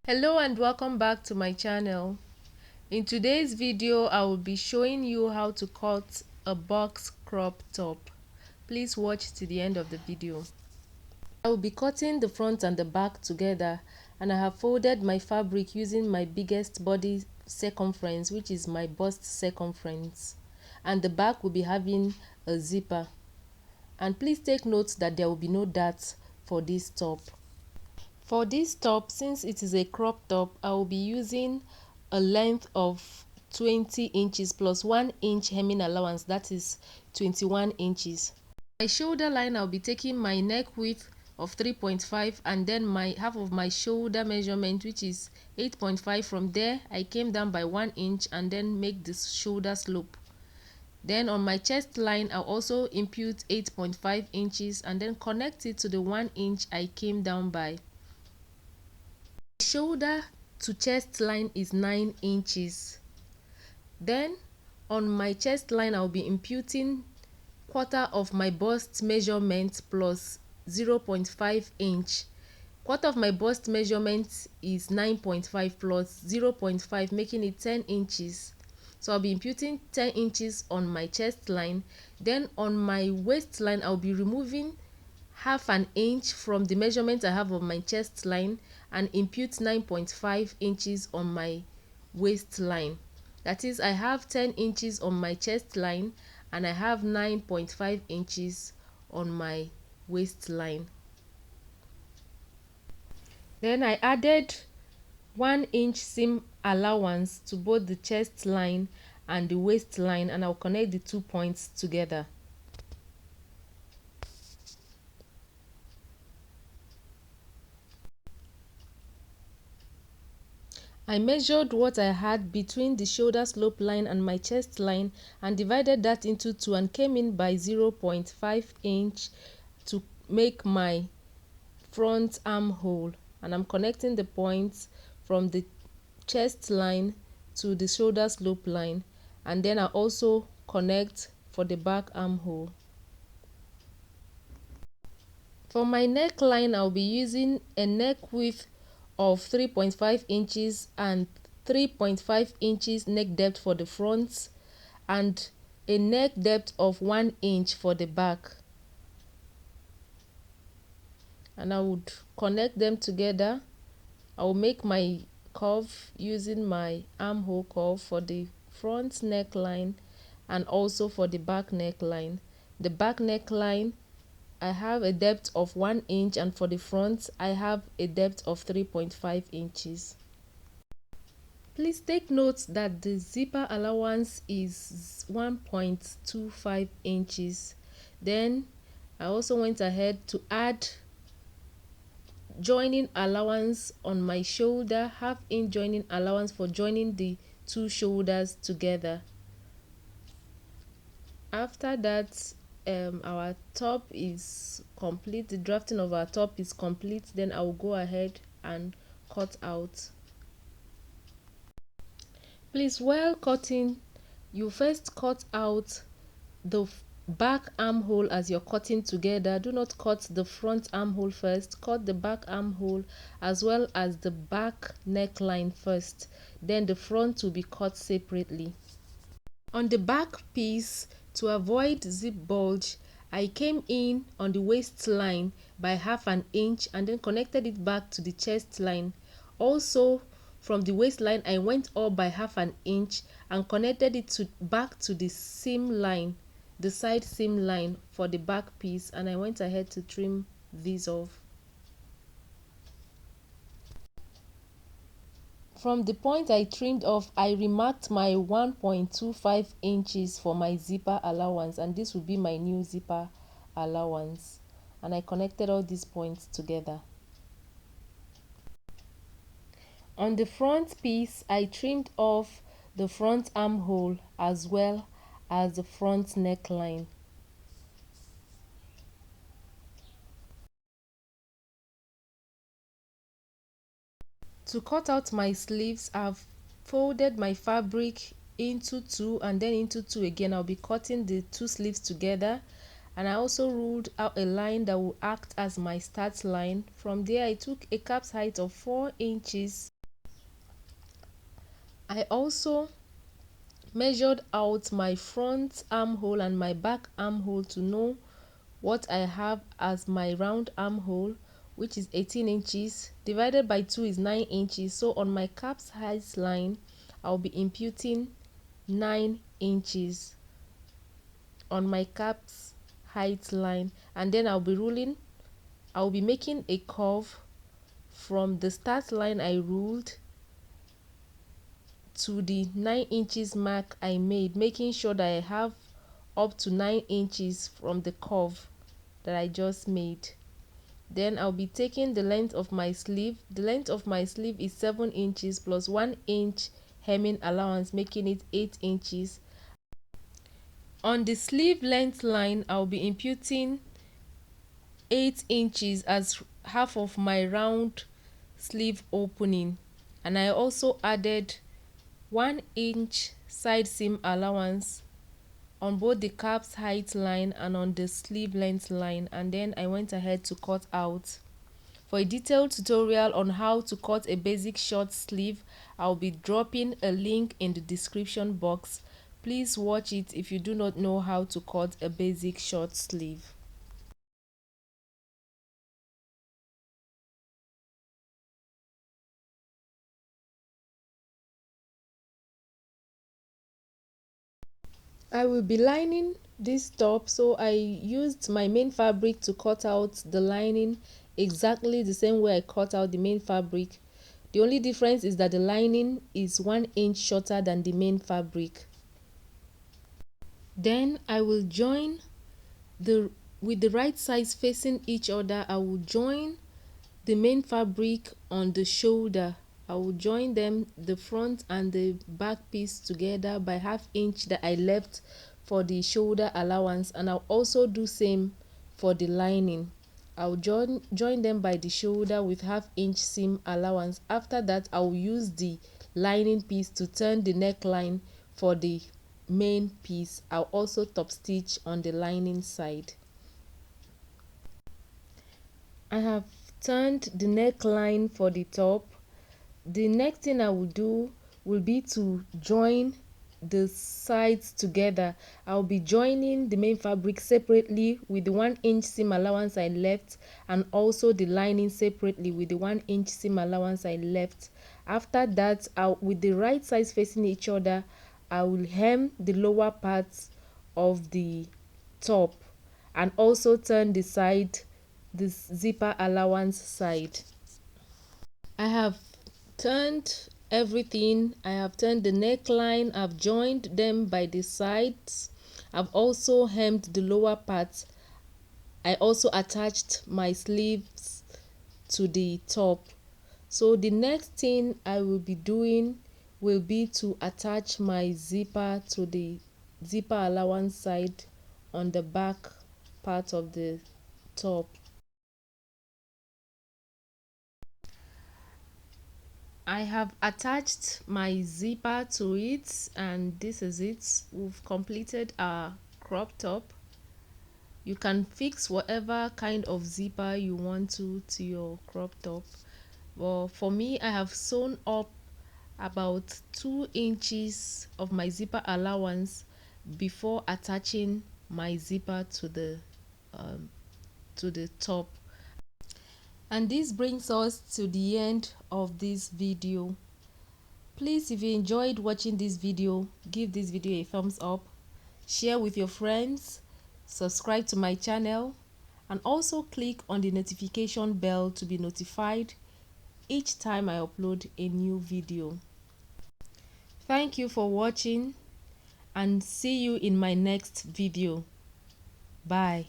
Hello and welcome back to my channel. In today's video I will be showing you how to cut a box crop top. Please watch to the end of the video. I will be cutting the front and the back together, and I have folded my fabric using my biggest body circumference, which is my bust circumference, and the back will be having a zipper. And please take note that there will be no darts for this top. For this top, since it is a crop top, I will be using a length of 20 inches plus 1 inch hemming allowance, that is 21 inches. My shoulder line, I'll be taking my neck width of 3.5 and then my half of my shoulder measurement, which is 8.5. From there I came down by 1 inch and then make this shoulder slope. Then on my chest line, I'll also impute 8.5 inches and then connect it to the 1 inch I came down by. Shoulder to chest line is 9 inches. Then on my chest line, I'll be imputing quarter of my bust measurement plus 0.5 inch. Quarter of my bust measurement is 9.5 plus 0.5, making it 10 inches. So I'll be imputing 10 inches on my chest line. Then on my waistline, I'll be removing half an inch from the measurement I have of my chest line and impute 9.5 inches on my waistline. That is, I have 10 inches on my chest line and I have 9.5 inches on my waistline. Then I added 1 inch seam allowance to both the chest line and the waistline, and I'll connect the 2 points together. I measured what I had between the shoulder slope line and my chest line and divided that into 2 and came in by 0.5 inch to make my front armhole, and I'm connecting the points from the chest line to the shoulder slope line, and then I also connect for the back armhole. For my neckline, I'll be using a neck width of 3.5 inches and 3.5 inches neck depth for the front and a neck depth of 1 inch for the back. And I would connect them together. I will make my curve using my armhole curve for the front neckline and also for the back neckline. The back neckline, I have a depth of 1 inch, and for the front I have a depth of 3.5 inches. Please take note that the zipper allowance is 1.25 inches. Then I also went ahead to add joining allowance on my shoulder, half inch joining allowance for joining the two shoulders together. After that, our top is complete. The drafting of our top is complete. Then I will go ahead and cut out. Please, while cutting, you first cut out the back armhole as you're cutting together. Do not cut the front armhole first. Cut the back armhole as well as the back neckline first. Then the front will be cut separately. On the back piece, to avoid zip bulge, I came in on the waistline by half an inch and then connected it back to the chest line. Also, from the waistline, I went up by half an inch and connected it back to the seam line, the side seam line for the back piece, and I went ahead to trim these off. From the point I trimmed off, I remarked my 1.25 inches for my zipper allowance, and this will be my new zipper allowance, and I connected all these points together. On the front piece, I trimmed off the front armhole as well as the front neckline. To cut out my sleeves, I've folded my fabric into 2 and then into 2 again. I'll be cutting the 2 sleeves together, and I also ruled out a line that will act as my start line. From there, I took a cap's height of 4 inches I also measured out my front armhole and my back armhole to know what I have as my round armhole, which is 18 inches divided by 2 is 9 inches. So on my cap's height line I'll be imputing 9 inches on my cap's height line, and then I'll be making a curve from the start line I ruled to the 9 inches mark I made, making sure that I have up to 9 inches from the curve that I just made. Then I'll be taking the length of my sleeve. The length of my sleeve is 7 inches plus 1 inch hemming allowance, making it 8 inches. On the sleeve length line I'll be imputing 8 inches as half of my round sleeve opening, and I also added 1 inch side seam allowance on both the cap's height line and on the sleeve length line, and then I went ahead to cut out. For a detailed tutorial on how to cut a basic short sleeve, I'll be dropping a link in the description box. Please watch it if you do not know how to cut a basic short sleeve. I will be lining this top, so I used my main fabric to cut out the lining exactly the same way I cut out the main fabric. The only difference is that the lining is 1 inch shorter than the main fabric. Then I will join with the right sides facing each other. I will join the main fabric on the shoulder. I will join them, the front and the back piece, together by ½ inch that I left for the shoulder allowance, and I'll also do same for the lining. I'll join them by the shoulder with ½ inch seam allowance. After that, I'll use the lining piece to turn the neckline for the main piece. I'll also top stitch on the lining side. I have turned the neckline for the top. The next thing I will do will be to join the sides together. I'll be joining the main fabric separately with the 1 inch seam allowance I left, and also the lining separately with the 1 inch seam allowance I left. After that, with the right sides facing each other, I will hem the lower parts of the top and also turn the zipper allowance side. I have turned everything. I have turned the neckline, I've joined them by the sides, I've also hemmed the lower part. I also attached my sleeves to the top. So the next thing I will be doing will be to attach my zipper to the zipper allowance side on the back part of the top. I have attached my zipper to it, and this is it. We've completed our crop top. You can fix whatever kind of zipper you want to your crop top. Well, for me, I have sewn up about 2 inches of my zipper allowance before attaching my zipper to the top. And this brings us to the end of this video. Please, if you enjoyed watching this video, give this video a thumbs up, share with your friends, subscribe to my channel, and also click on the notification bell to be notified each time I upload a new video. Thank you for watching, and see you in my next video. Bye.